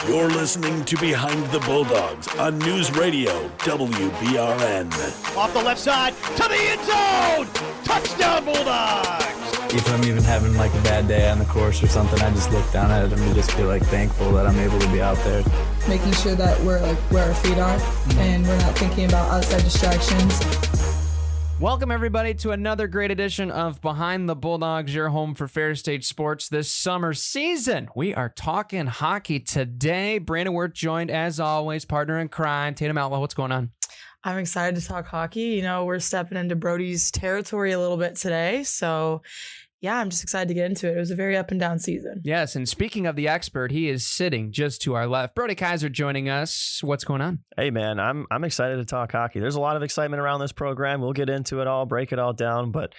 You're listening to Behind the Bulldogs on News Radio WBRN. Off the left side to the end zone. Touchdown Bulldogs. If I'm even having like a bad day on the course or something, I just look down at it and just feel like thankful that I'm able to be out there. Making sure that we're like where our feet are and we're not thinking about outside distractions. Welcome, everybody, to another great edition of Behind the Bulldogs, your home for Fair State sports this summer season. We are talking hockey today. Brandon Wirth joined, as always, partner in crime, Tatum. What's going on? I'm excited to talk hockey. You know, we're stepping into Brody's territory a little bit today. So, yeah, I'm just excited to get into it. It was a very up and down season. Yes, and speaking of the expert, he is sitting just to our left. Brody Kaiser joining us. What's going on? Hey, man, I'm excited to talk hockey. There's a lot of excitement around this program. We'll get into it all, break it all down. But,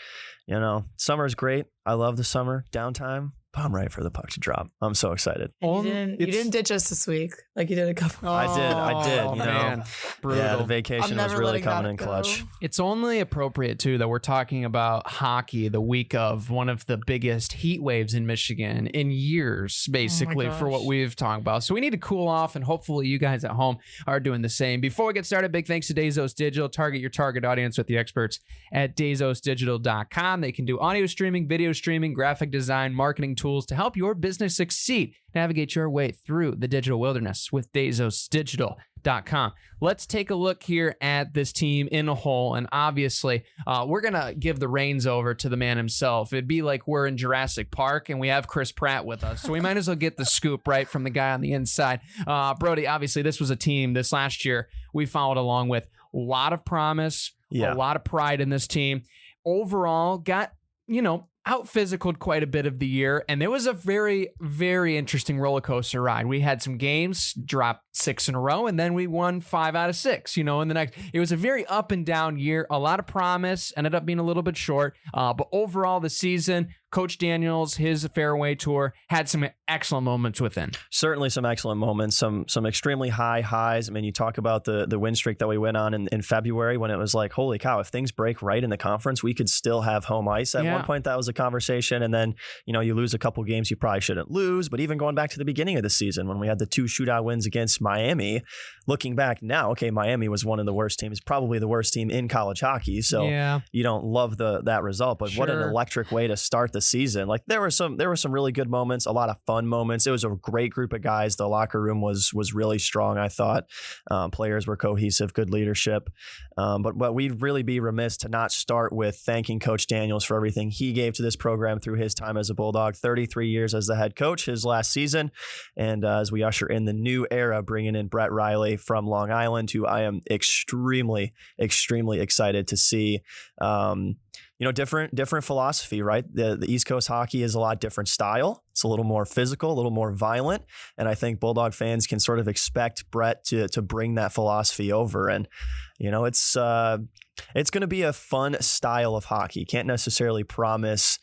you know, summer's great. I love the summer. Downtime. I'm ready for the puck to drop. I'm so excited. And you didn't ditch us this week like you did a couple. I did. You know, man. Brutal. Yeah, the vacation was really coming in clutch. It's only appropriate too that we're talking about hockey the week of one of the biggest heat waves in Michigan in years, basically, for what we've talked about. So we need to cool off, and hopefully you guys at home are doing the same. Before we get started, big thanks to Dazos Digital. Target your target audience with the experts at DazosDigital.com. They can do audio streaming, video streaming, graphic design, marketing tools to help your business succeed. Navigate your way through the digital wilderness with DazosDigital.com. Let's take a look here at this team in a whole, and obviously we're going to give the reins over to the man himself. It'd be like we're in Jurassic Park and we have Chris Pratt with us, so we might as well get the scoop right from the guy on the inside. Brody, obviously this was a team this last year we followed along with. A lot of promise, a lot of pride in this team. Overall, got, out-physicaled quite a bit of the year, and it was a very, very interesting roller coaster ride. We had some games, dropped 6 in a row, and then we won 5 out of 6, in the next. It was a very up and down year, a lot of promise, ended up being a little bit short, but overall the season, Coach Daniels, his fairway tour, had some excellent moments within. Certainly some excellent moments, some extremely high highs. I mean, you talk about the win streak that we went on in February when it was like, holy cow, if things break right in the conference, we could still have home ice. At one point, that was a conversation. And then, you lose a couple games you probably shouldn't lose. But even going back to the beginning of the season when we had the 2 shootout wins against Miami, looking back now, okay, Miami was one of the worst teams, probably the worst team in college hockey. So you don't love that result. But what an electric way to start the season. Like there were some really good moments, a lot of fun moments. It was a great group of guys. The locker room was really strong, I thought. Players were cohesive, good leadership. But we'd really be remiss to not start with thanking Coach Daniels for everything he gave to this program through his time as a Bulldog. 33 years as the head coach, his last season. And as we usher in the new era, bringing in Brett Riley from Long Island, who I am extremely, extremely excited to see. Different philosophy, right? The East Coast hockey is a lot different style. It's a little more physical, a little more violent. And I think Bulldog fans can sort of expect Brett to bring that philosophy over. And, it's going to be a fun style of hockey. Can't necessarily promise,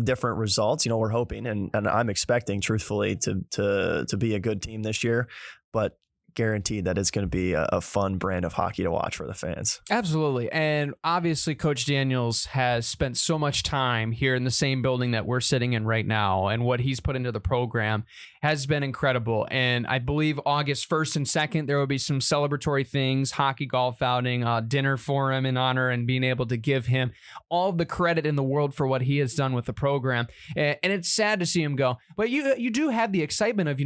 different results. We're hoping and I'm expecting, truthfully, to be a good team this year. But guaranteed that it's going to be a fun brand of hockey to watch for the fans. Absolutely. And obviously Coach Daniels has spent so much time here in the same building that we're sitting in right now, and what he's put into the program has been incredible. And I believe August 1st and 2nd, there will be some celebratory things, hockey golf outing, dinner for him in honor and being able to give him all the credit in the world for what he has done with the program. And it's sad to see him go, but you do have the excitement of,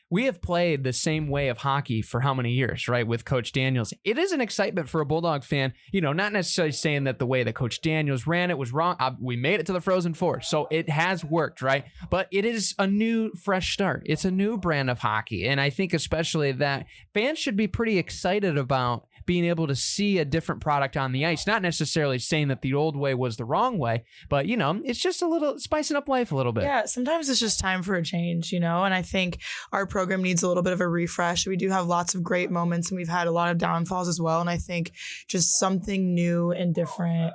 we have played the same way of hockey for how many years, right? With Coach Daniels. It is an excitement for a Bulldog fan, not necessarily saying that the way that Coach Daniels ran it was wrong. We made it to the Frozen Four, so it has worked, right? But it is a new, fresh start. It's a new brand of hockey. And I think especially that fans should be pretty excited about being able to see a different product on the ice. Not necessarily saying that the old way was the wrong way, but, it's just a little spicing up life a little bit. Yeah, sometimes it's just time for a change, and I think our program needs a little bit of a refresh. We do have lots of great moments, and we've had a lot of downfalls as well. And I think just something new and different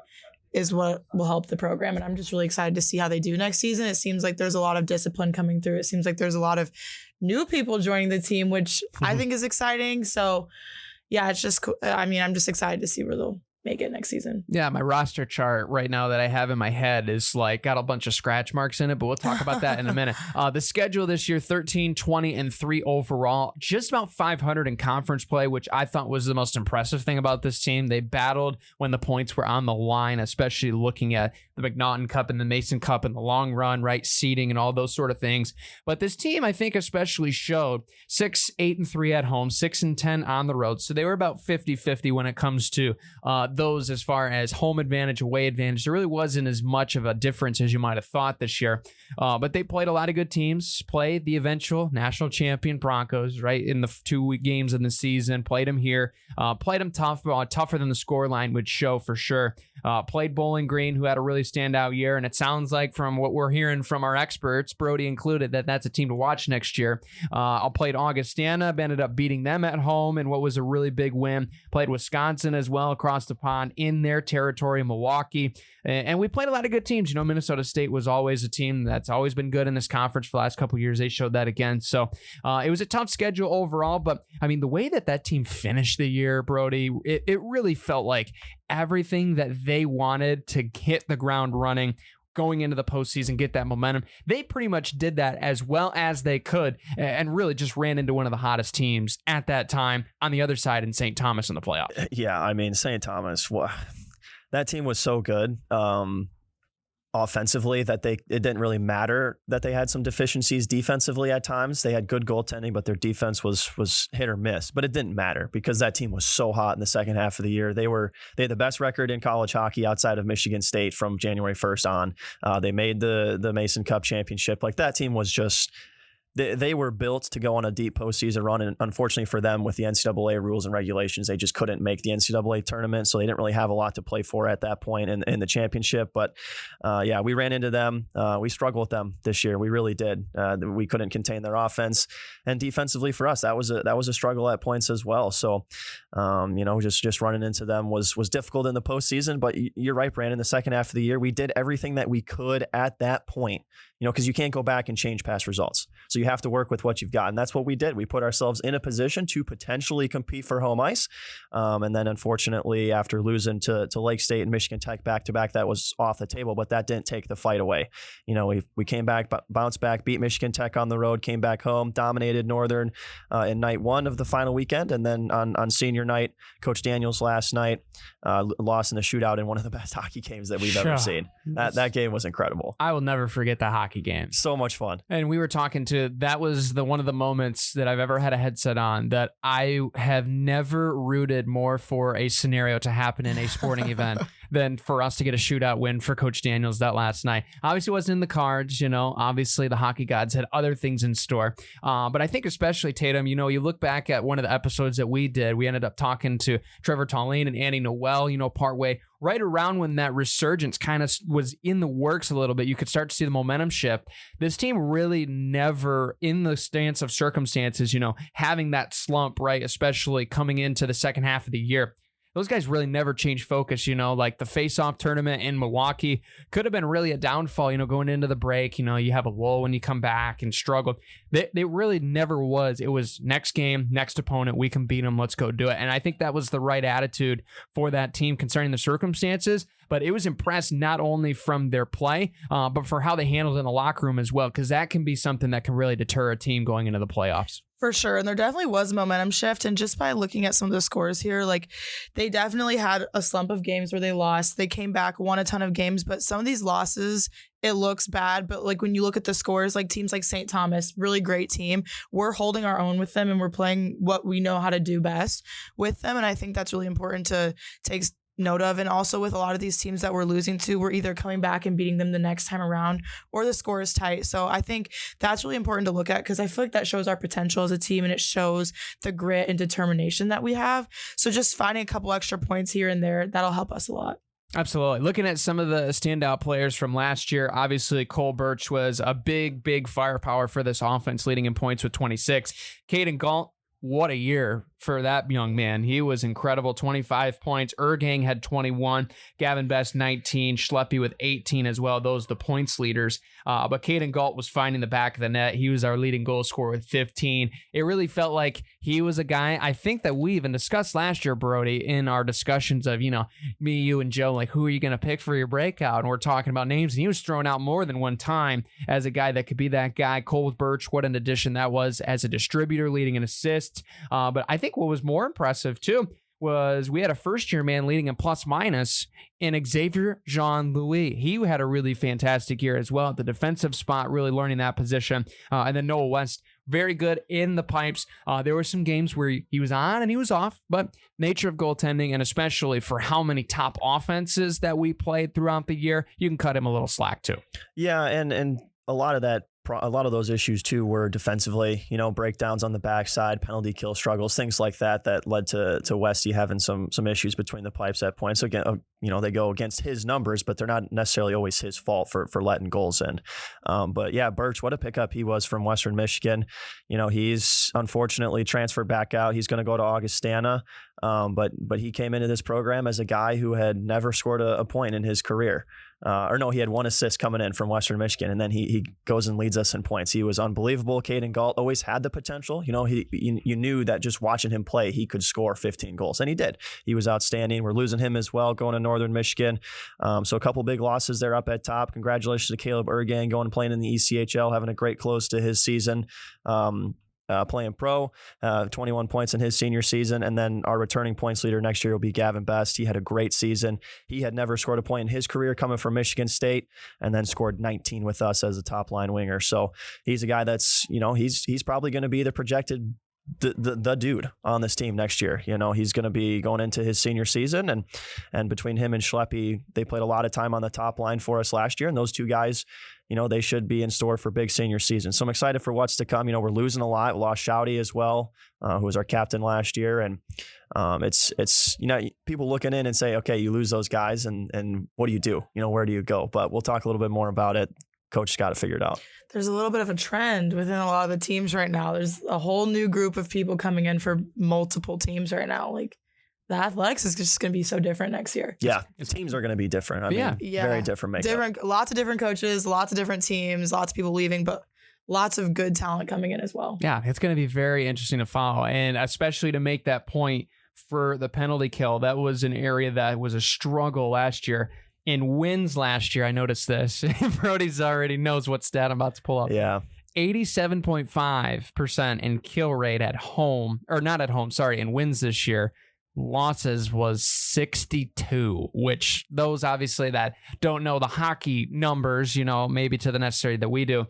is what will help the program. And I'm just really excited to see how they do next season. It seems like there's a lot of discipline coming through. It seems like there's a lot of new people joining the team, which I think is exciting. So yeah, it's just, I'm just excited to see where they'll make it next season. Yeah, my roster chart right now that I have in my head is like got a bunch of scratch marks in it, but we'll talk about that in a minute. The schedule this year, 13, 20, and 3 overall, just about 500 in conference play, which I thought was the most impressive thing about this team. They battled when the points were on the line, especially looking at the McNaughton Cup and the Mason Cup in the long run, right? Seeding and all those sort of things. But this team, I think, especially showed 6, 8, and 3 at home, 6 and 10 on the road. So they were about 50-50 when it comes to those as far as home advantage, away advantage. There really wasn't as much of a difference as you might have thought this year. But they played a lot of good teams, played the eventual national champion Broncos, right, in the 2 games in the season, played them here, played them tougher than the scoreline would show for sure. Played Bowling Green, who had a really standout year, and it sounds like from what we're hearing from our experts, Brody included, that that's a team to watch next year. Played Augustana, ended up beating them at home in what was a really big win. Played Wisconsin as well across the pond in their territory, Milwaukee. And we played a lot of good teams. You know, Minnesota State was always a team that's always been good in this conference for the last couple of years. They showed that again. So it was a tough schedule overall. But, I mean, the way that team finished the year, Brody, it really felt like everything that they wanted to hit the ground running going into the postseason, get that momentum. They pretty much did that as well as they could and really just ran into one of the hottest teams at that time on the other side in St. Thomas in the playoffs. Yeah, I mean, St. Thomas, that team was so good offensively that it didn't really matter that they had some deficiencies defensively at times. They had good goaltending, but their defense was hit or miss. But it didn't matter because that team was so hot in the second half of the year. They had the best record in college hockey outside of Michigan State from January 1st on. They made the Mason Cup championship. Like, that team was just... They were built to go on a deep postseason run, and unfortunately for them, with the NCAA rules and regulations, they just couldn't make the NCAA tournament, so they didn't really have a lot to play for at that point in the championship. But yeah, we ran into them. We struggled with them this year. We really did. We couldn't contain their offense, and defensively for us, that was a struggle at points as well. So, just running into them was difficult in the postseason. But you're right, Brandon. The second half of the year, we did everything that we could at that point. Because you can't go back and change past results. So you have to work with what you've got. And that's what we did. We put ourselves in a position to potentially compete for home ice. And then unfortunately, after losing to Lake State and Michigan Tech back-to-back, that was off the table, but that didn't take the fight away. We came back, bounced back, beat Michigan Tech on the road, came back home, dominated Northern in night 1 of the final weekend. And then on senior night, Coach Daniels last night lost in the shootout in one of the best hockey games that we've ever seen. That game was incredible. I will never forget the hockey game. So much fun. And we were talking that was one of the moments that I've ever had a headset on that I have never rooted more for a scenario to happen in a sporting event than for us to get a shootout win for Coach Daniels that last night. Obviously it wasn't in the cards, obviously the hockey gods had other things in store. But I think especially Tatum, you look back at one of the episodes that we did, we ended up talking to Trevor Tallane and Annie Noel, partway right around when that resurgence kind of was in the works a little bit. You could start to see the momentum shift. This team really never, in the stance of circumstances, having that slump, right, especially coming into the second half of the year. Those guys really never changed focus, like the face-off tournament in Milwaukee could have been really a downfall, going into the break. You have a lull when you come back and struggle. They really never was. It was next game, next opponent, we can beat them, let's go do it. And I think that was the right attitude for that team concerning the circumstances. But it was impressed not only from their play, but for how they handled it in the locker room as well, because that can be something that can really deter a team going into the playoffs. For sure. And there definitely was a momentum shift. And just by looking at some of the scores here, they definitely had a slump of games where they lost. They came back, won a ton of games, but some of these losses, it looks bad. But when you look at the scores, teams like St. Thomas, really great team, we're holding our own with them and we're playing what we know how to do best with them. And I think that's really important to take note of. And also with a lot of these teams that we're losing to, we're either coming back and beating them the next time around or the score is tight. So I think that's really important to look at because I feel like that shows our potential as a team and it shows the grit and determination that we have. So just finding a couple extra points here and there, that'll help us a lot. Absolutely. Looking at some of the standout players from last year, obviously Cole Birch was a big firepower for this offense, leading in points with 26. Caden Galt, what a year for that young man. He was incredible. 25 points. Ergang had 21. Gavin Best 19. Schleppe with 18 as well. Those the points leaders. But Caden Galt was finding the back of the net. He was our leading goal scorer with 15. It really felt like he was a guy, I think, that we even discussed last year, Brody, in our discussions of, me, you, and Joe, like, who are you going to pick for your breakout? And we're talking about names, and he was thrown out more than one time as a guy that could be that guy. Cole Birch, what an addition that was as a distributor, leading in assists. But I think what was more impressive, too, was we had a first-year man leading in plus-minus in Xavier Jean-Louis. He had a really fantastic year as well at the defensive spot, really learning that position. And then Noah West, very good in the pipes. There were some games where he was on and he was off, but nature of goaltending, and especially for how many top offenses that we played throughout the year, you can cut him a little slack too. Yeah, and a lot of those issues too were defensively, breakdowns on the backside, penalty kill struggles, things like that led to Westy having some issues between the pipes at points. So again, they go against his numbers, but they're not necessarily always his fault for letting goals in. But yeah, Birch, what a pickup he was from Western Michigan. He's unfortunately transferred back out. He's going to go to Augustana. But he came into this program as a guy who had never scored a point in his career. He had 1 assist coming in from Western Michigan, and then he goes and leads us in points. He was unbelievable. Caden Galt always had the potential. You knew that just watching him play, he could score 15 goals, and he did. He was outstanding. We're losing him as well, going to Northern Michigan. So a couple big losses there up at top. Congratulations to Caleb Ergang going and playing in the ECHL, having a great close to his season. Playing pro, 21 points in his senior season. And then our returning points leader next year will be Gavin Best. He had a great season. He had never scored a point in his career coming from Michigan State, and then scored 19 with us as a top line winger. So he's a guy that's, he's probably going to be the projected the dude on this team next year. He's going to be going into his senior season, and between him and Schleppe, they played a lot of time on the top line for us last year. And those two guys, they should be in store for big senior season. So I'm excited for what's to come. We're losing a lot. We lost Shouty as well, who was our captain last year. And it's people looking in and say, okay, you lose those guys and what do you do? Where do you go? But we'll talk a little bit more about it. Coach got it figured out. There's a little bit of a trend within a lot of the teams right now. There's a whole new group of people coming in for multiple teams right now. Like, the Athletics is just going to be so different next year. Yeah, the teams are going to be different. I mean, very different makeup. Lots of different coaches, lots of different teams, lots of people leaving, but lots of good talent coming in as well. Yeah, it's going to be very interesting to follow, and especially to make that point for the penalty kill. That was an area that was a struggle last year. In wins last year, I noticed this. Brody's already knows what stat I'm about to pull up. Yeah. 87.5% in kill rate at home, or not at home, sorry, in wins this year. Losses was 62, which those obviously that don't know the hockey numbers, maybe to the necessary that we do.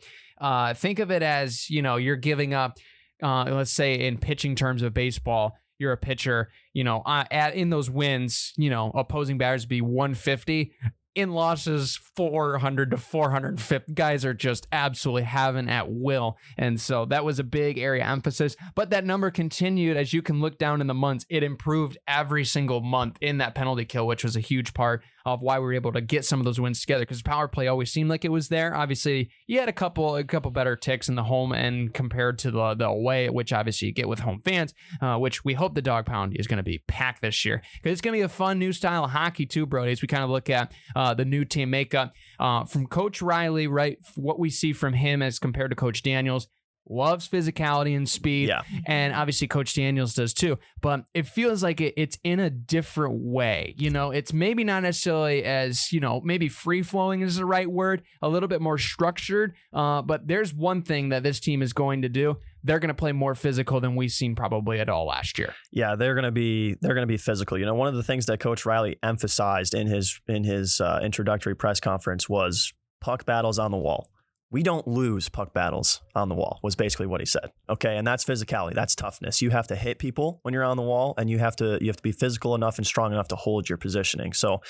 Think of it as, you're giving up, let's say in pitching terms of baseball, you're a pitcher, in those wins, opposing batters be 150. In losses, 400 to 450. Guys are just absolutely having at will. And so that was a big area emphasis. But that number continued as you can look down in the months. It improved every single month in that penalty kill, which was a huge part of why we were able to get some of those wins together, because power play always seemed like it was there. Obviously, you had a couple better ticks in the home end compared to the away, which obviously you get with home fans, which we hope the Dog Pound is going to be packed this year, because it's going to be a fun new style of hockey too, Brody, as we kind of look at the new team makeup from Coach Riley, right? What we see from him as compared to Coach Daniels. Loves physicality and speed, and obviously Coach Daniels does too, but it feels like it's in a different way. It's maybe not necessarily as, maybe free-flowing is the right word, a little bit more structured, but there's one thing that this team is going to do. They're going to play more physical than we've seen probably at all last year. Yeah, they're going to be physical. One of the things that Coach Riley emphasized in his introductory press conference was puck battles on the wall. We don't lose puck battles on the wall, was basically what he said. Okay, and that's physicality. That's toughness. You have to hit people when you're on the wall, and you have to be physical enough and strong enough to hold your positioning. So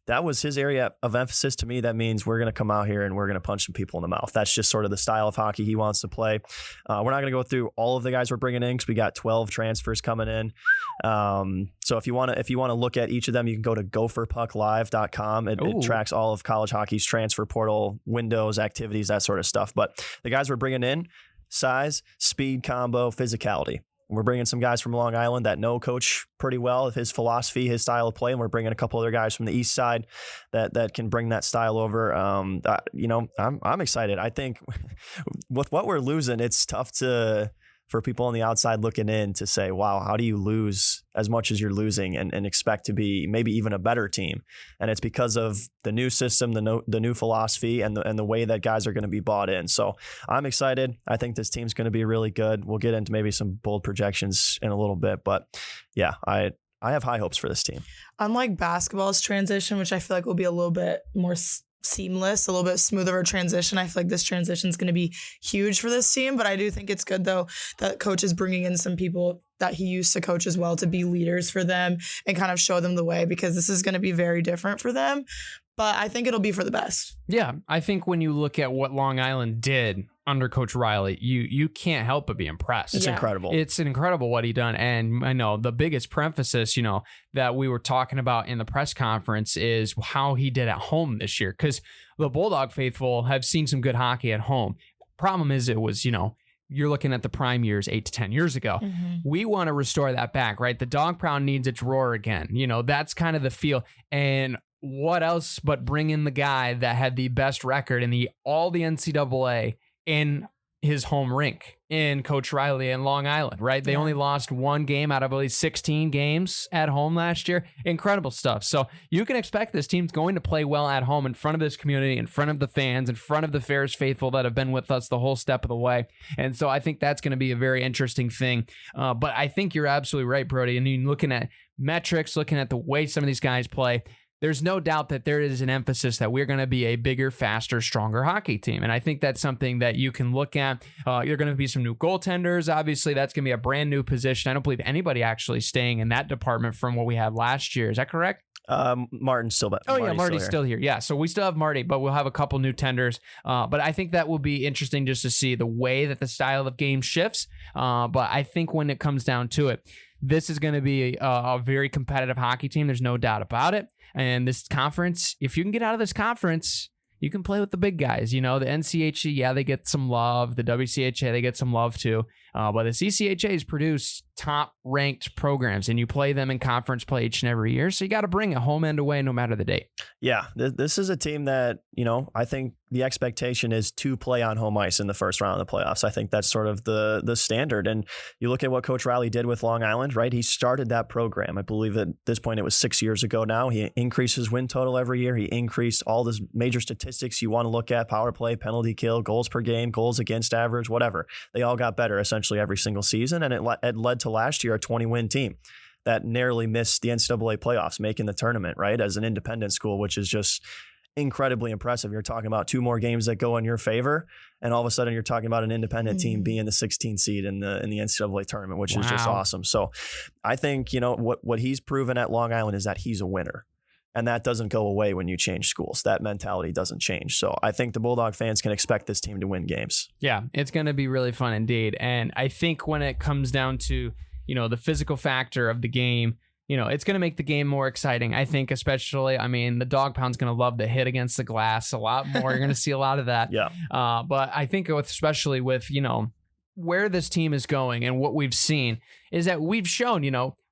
that was his area of emphasis to me. That means we're going to come out here and we're going to punch some people in the mouth. That's just sort of the style of hockey he wants to play. We're not going to go through all of the guys we're bringing in because we got 12 transfers coming in. So if you want to look at each of them, you can go to gopherpucklive.com. It tracks all of college hockey's transfer portal windows, activities, that sort of stuff. But the guys we're bringing in: size, speed, combo, physicality. We're bringing some guys from Long Island that know Coach pretty well, his philosophy, his style of play, and we're bringing a couple other guys from the East Side that can bring that style over. I'm excited. I think with what we're losing, it's tough for people on the outside looking in to say, wow, how do you lose as much as you're losing and expect to be maybe even a better team? And it's because of the new system, the new philosophy, and the way that guys are going to be bought in. So I'm excited. I think this team's going to be really good. We'll get into maybe some bold projections in a little bit, but yeah, I have high hopes for this team. Unlike basketball's transition, which I feel like will be a little bit more seamless, a little bit smoother of a transition, I feel like this transition is going to be huge for this team. But I do think it's good, though, that coach is bringing in some people that he used to coach as well to be leaders for them and kind of show them the way, because this is going to be very different for them. But I think it'll be for the best. Yeah, I think when you look at what Long Island did under Coach Riley, you can't help but be impressed. It's incredible. It's incredible what he done. And I know the biggest emphasis, that we were talking about in the press conference is how he did at home this year. Because the Bulldog faithful have seen some good hockey at home. Problem is it was, you're looking at the prime years 8 to 10 years ago. Mm-hmm. We want to restore that back, right? The dog pound needs its roar again. That's kind of the feel. And what else but bring in the guy that had the best record in all the NCAA in his home rink in Coach Riley and Long Island, right? They only lost one game out of at least 16 games at home last year. Incredible stuff. So you can expect this team's going to play well at home in front of this community, in front of the fans, in front of the Ferris faithful that have been with us the whole step of the way. And so I think that's going to be a very interesting thing. But I think you're absolutely right, Brody. And you're looking at metrics, looking at the way some of these guys play, there's no doubt that there is an emphasis that we're going to be a bigger, faster, stronger hockey team. And I think that's something that you can look at. You're going to be some new goaltenders. Obviously, that's going to be a brand new position. I don't believe anybody actually staying in that department from what we had last year. Is that correct? Martin's still back. Marty's still here. Yeah, so we still have Marty, but we'll have a couple new tenders. But I think that will be interesting just to see the way that the style of game shifts. But I think when it comes down to it, this is going to be a very competitive hockey team. There's no doubt about it. And this conference, if you can get out of this conference, you can play with the big guys. The NCHC, they get some love. The WCHA, they get some love too. But the CCHA's produce top-ranked programs, and you play them in conference play each and every year. So you got to bring a home and away no matter the date. Yeah, this is a team that, I think the expectation is to play on home ice in the first round of the playoffs. I think that's sort of the standard. And you look at what Coach Riley did with Long Island, right? He started that program. I believe at this point it was 6 years ago now. He increased his win total every year. He increased all the major statistics you want to look at: power play, penalty kill, goals per game, goals against average, whatever. They all got better essentially every single season. And it led to last year a 20-win team that narrowly missed the NCAA playoffs, making the tournament, right, as an independent school, which is just incredibly impressive. You're talking about 2 more games that go in your favor, and all of a sudden you're talking about an independent team being the 16th seed in the NCAA tournament, which is just awesome. So I think, what he's proven at Long Island is that he's a winner. And that doesn't go away when you change schools. That mentality doesn't change. So I think the Bulldog fans can expect this team to win games. Yeah, it's going to be really fun indeed. And I think when it comes down to, the physical factor of the game, it's going to make the game more exciting. I think especially, the dog pound's going to love the hit against the glass a lot more. You're going to see a lot of that. Yeah. But I think especially with, where this team is going and what we've seen is that we've shown,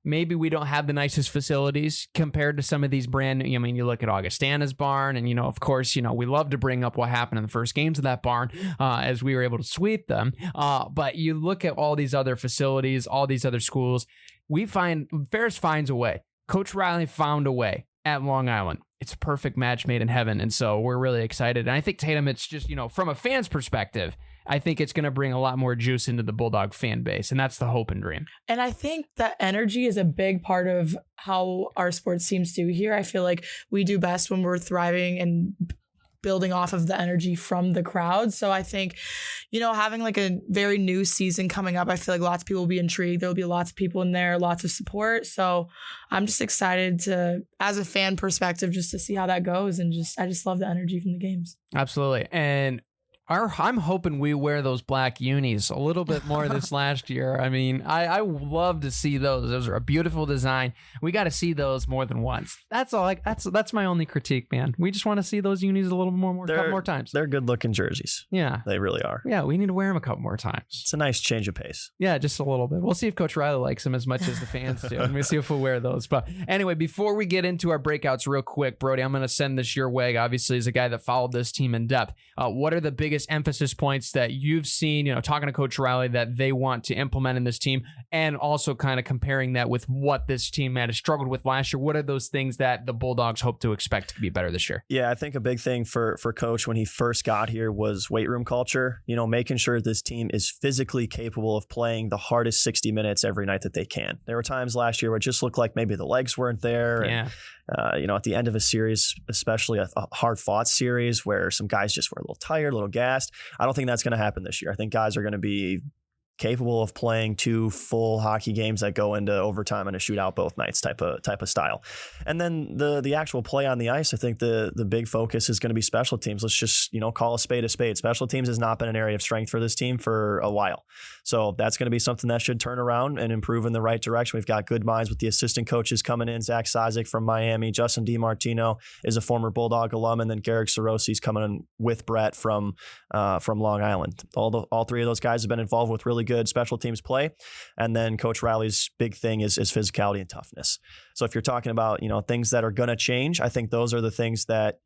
maybe we don't have the nicest facilities compared to some of these brand new. You look at Augustana's barn, and, of course, we love to bring up what happened in the first games of that barn as we were able to sweep them. But you look at all these other facilities, all these other schools, Ferris finds a way. Coach Riley found a way at Long Island. It's a perfect match made in heaven. And so we're really excited. And I think Tatum, it's just, from a fan's perspective, I think it's going to bring a lot more juice into the Bulldog fan base. And that's the hope and dream. And I think that energy is a big part of how our sports teams do here. I feel like we do best when we're thriving and building off of the energy from the crowd. So I think, having like a very new season coming up, I feel like lots of people will be intrigued. There'll be lots of people in there, lots of support. So I'm just excited to, as a fan perspective, just to see how that goes. And I just love the energy from the games. Absolutely. And I'm hoping we wear those black unis a little bit more this last year. I mean, I love to see those. Those are a beautiful design. We got to see those more than once. That's all. That's my only critique, man. We just want to see those unis a little couple more times. They're good looking jerseys. Yeah, they really are. Yeah, we need to wear them a couple more times. It's a nice change of pace. Yeah, just a little bit. We'll see if Coach Riley likes them as much as the fans do. Let me see if we'll wear those. But anyway, before we get into our breakouts real quick, Brody, I'm going to send this your way. Obviously, as a guy that followed this team in depth, what are the biggest emphasis points that you've seen, talking to Coach Riley, that they want to implement in this team, and also kind of comparing that with what this team had struggled with last year? What are those things that the Bulldogs hope to expect to be better this year? Yeah, I think a big thing for Coach when he first got here was weight room culture, making sure this team is physically capable of playing the hardest 60 minutes every night that they can. There were times last year where it just looked like maybe the legs weren't there. Yeah. And, at the end of a series, especially a hard-fought series where some guys just were a little tired, a little gassed, I don't think that's going to happen this year. I think guys are going to be capable of playing 2 full hockey games that go into overtime and a shootout both nights type of style. And then the actual play on the ice, I think the big focus is going to be special teams. Let's just, call a spade a spade. Special teams has not been an area of strength for this team for a while. So that's going to be something that should turn around and improve in the right direction. We've got good minds with the assistant coaches coming in. Zach Sizik from Miami, Justin DiMartino is a former Bulldog alum, and then Garrick Sorosi's coming in with Brett from Long Island. All 3 of those guys have been involved with really good special teams play. And then Coach Riley's big thing is physicality and toughness. So if you're talking about, things that are going to change, I think those are the things that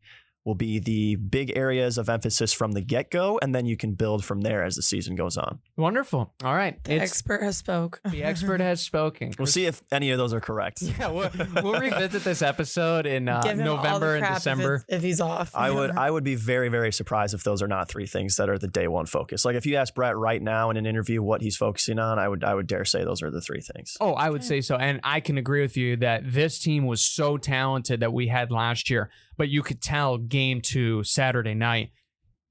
will be the big areas of emphasis from the get-go, and then you can build from there as the season goes on. Wonderful. All right. The expert has spoke. The expert has spoken. We'll see if any of those are correct. Yeah, we'll revisit this episode in November and December. If he's off. I would be very, very surprised if those are not 3 things that are the day one focus. Like if you ask Brett right now in an interview what he's focusing on, I would dare say those are the 3 things. Oh, I would say so. And I can agree with you that this team was so talented that we had last year. But you could tell game 2 Saturday night,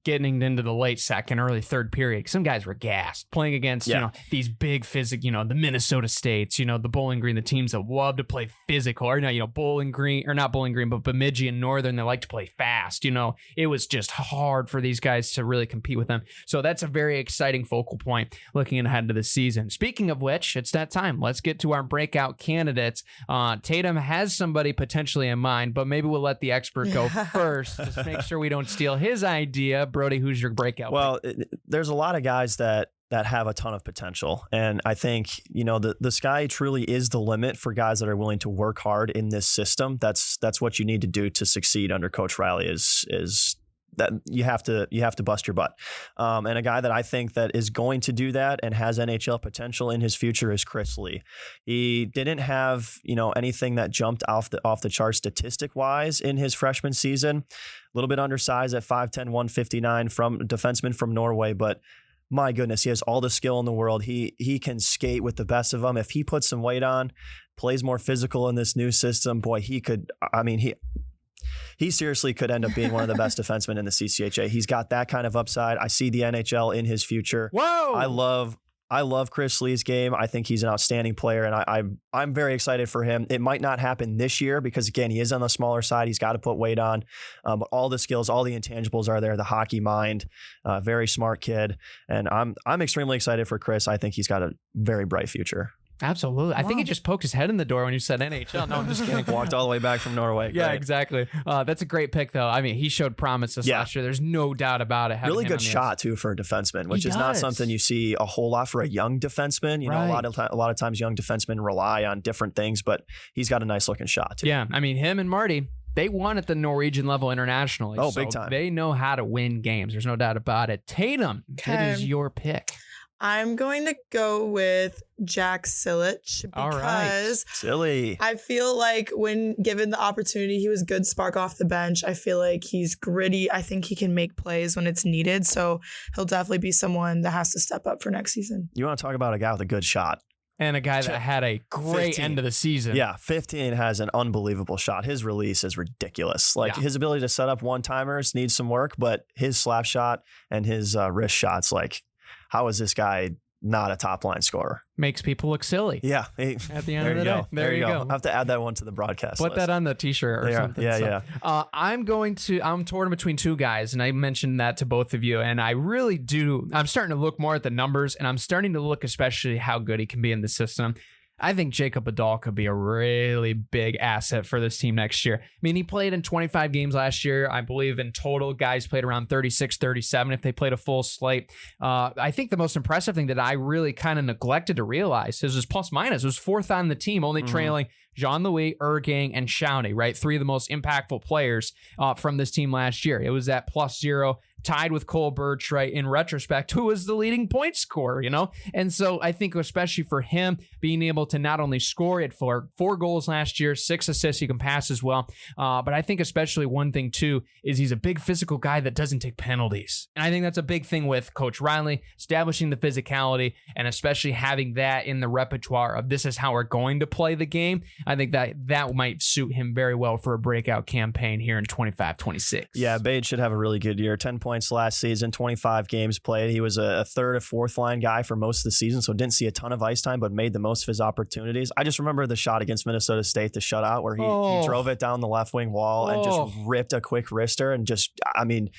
getting into the late second, early third period, some guys were gassed playing against, these big the Minnesota States, the Bowling Green, the teams that love to play physical, or Bowling Green, or not Bowling Green, but Bemidji and Northern, they like to play fast. It was just hard for these guys to really compete with them. So that's a very exciting focal point looking ahead to the season. Speaking of which, it's that time. Let's get to our breakout candidates. Tatum has somebody potentially in mind, but maybe we'll let the expert go first. Just make sure we don't steal his idea. Brody, who's your breakout? Well, there's a lot of guys that have a ton of potential. And I think, the sky truly is the limit for guys that are willing to work hard in this system. That's what you need to do to succeed under Coach Riley is that you have to bust your butt. And a guy that I think that is going to do that and has NHL potential in his future is Chris Lee. He didn't have, anything that jumped off the chart statistic wise in his freshman season. A little bit undersized at 5'10", 159 from defenseman from Norway, but my goodness, he has all the skill in the world. He can skate with the best of them. If he puts some weight on, plays more physical in this new system, boy, he could. I mean, he seriously could end up being one of the best defensemen in the CCHA. He's got that kind of upside. I see the NHL in his future. Whoa! I love Chris Lee's game. I think he's an outstanding player, and I'm very excited for him. It might not happen this year because, again, he is on the smaller side. He's got to put weight on. But all the skills, all the intangibles are there. The hockey mind, very smart kid. And I'm extremely excited for Chris. I think he's got a very bright future. Absolutely. I think he just poked his head in the door when you said NHL. No, I'm just kidding. Walked all the way back from Norway. Yeah, Great. Exactly. That's a great pick, though. I mean, he showed promise this last year. There's no doubt about it. Really good shot, too, for a defenseman, which is not something you see a whole lot for a young defenseman. You know, a lot of times young defensemen rely on different things, but he's got a nice looking shot, too. Yeah, I mean, him and Marty, they won at the Norwegian level internationally. Oh, big time. They know how to win games. There's no doubt about it. Tatum, it is your pick. I'm going to go with Jack Silich because Silly. I feel like when given the opportunity, he was good spark off the bench. I feel like he's gritty. I think he can make plays when it's needed. So he'll definitely be someone that has to step up for next season. You want to talk about a guy with a good shot. And a guy that had a great 15. end of the season. Yeah, 15 has an unbelievable shot. His release is ridiculous. His ability to set up one-timers needs some work, but his slap shot and his wrist shots, how is this guy not a top line scorer. Makes people look silly. Yeah. At the end of the day. There you go. I have to add that one to the broadcast Put list. that on the t-shirt or something. Yeah. I'm torn between two guys, and I mentioned that to both of you, and I really do. I'm starting to look more at the numbers, and I'm starting to look especially how good he can be in the system. I think Jacob Adal could be a really big asset for this team next year. I mean, he played in 25 games last year. I believe in total, guys played around 36, 37 if they played a full slate. I think the most impressive thing that I really kind of neglected to realize is his plus minus. It was fourth on the team, only trailing Jean-Louis, Ergang, and Shawnee, right? Three of the most impactful players from this team last year. It was at +0, tied with Cole Birch, right? In retrospect, who was the leading point scorer, And so I think especially for him being able to not only score it for 4 goals last year, 6 assists, he can pass as well. But I think especially one thing too is he's a big physical guy that doesn't take penalties. And I think that's a big thing with Coach Riley, establishing the physicality and especially having that in the repertoire of this is how we're going to play the game. I think that might suit him very well for a breakout campaign here in 25-26. Yeah, Bade should have a really good year. 10 points last season, 25 games played. He was a third or fourth line guy for most of the season, so didn't see a ton of ice time, but made the most of his opportunities. I just remember the shot against Minnesota State, the shutout, where he drove it down the left wing wall and just ripped a quick wrister and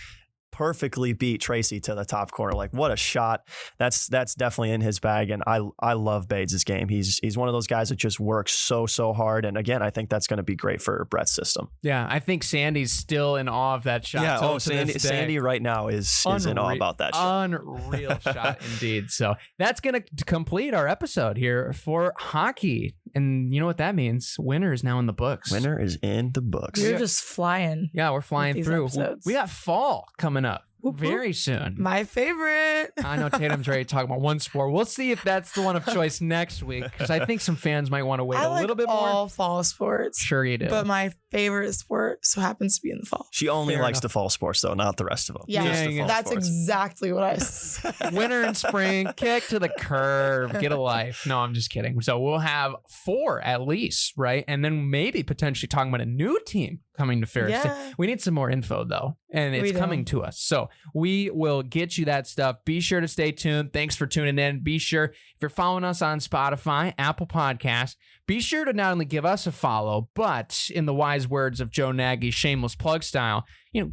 perfectly beat Tracy to the top corner. Like, what a shot. That's definitely in his bag, and I love Bates' game. He's one of those guys that just works so hard, and again, I think that's going to be great for Brett's system. Yeah, I think Sandy's still in awe of that shot. Yeah, Sandy right now is in awe about that shot. Unreal shot indeed. So that's going to complete our episode here for hockey. And you know what that means? Winter is now in the books. Winter is in the books. We're just flying. Yeah, we're flying through. Episodes. We got fall coming up. Whoop, whoop. Very soon. My favorite. I know Tatum's ready to talk about one sport. We'll see if that's the one of choice next week, because I think some fans might want to wait a little bit more. I like all fall sports. Sure you do. But my favorite sport so happens to be in the fall. She only likes the fall sports, though, not the rest of them. Yeah, that's exactly what I said. Winter and spring, kick to the curb, get a life. No, I'm just kidding. So we'll have 4 at least, right? And then maybe potentially talking about a new team coming to Ferris. Yeah. We need some more info, though, and it's coming to us. So we will get you that stuff. Be sure to stay tuned. Thanks for tuning in. Be sure, if you're following us on Spotify, Apple Podcasts, be sure to not only give us a follow, but in the wise words of Joe Nagy's shameless plug style,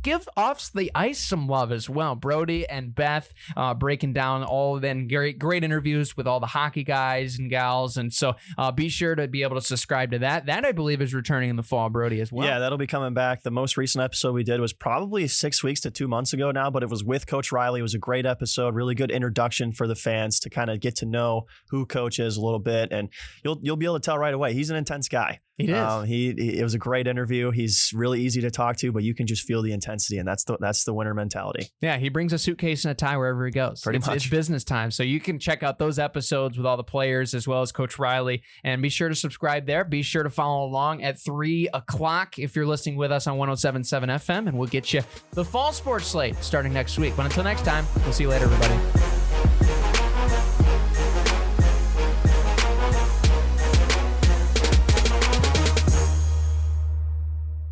give Off the Ice some love as well. Brody and Beth breaking down all of them great interviews with all the hockey guys and gals. And so be sure to be able to subscribe to that. That, I believe, is returning in the fall, Brody, as well. Yeah, that'll be coming back. The most recent episode we did was probably 6 weeks to 2 months ago now, but it was with Coach Riley. It was a great episode, really good introduction for the fans to kind of get to know who Coach is a little bit. And you'll be able to tell right away, he's an intense guy. He is. It was a great interview. He's really easy to talk to, but you can just feel the intensity, and that's the winner mentality. Yeah, he brings a suitcase and a tie wherever he goes. Pretty much. It's business time. So you can check out those episodes with all the players as well as Coach Riley, and be sure to subscribe there. Be sure to follow along at 3 o'clock if you're listening with us on 107.7 FM, and we'll get you the fall sports slate starting next week. But until next time, we'll see you later, everybody.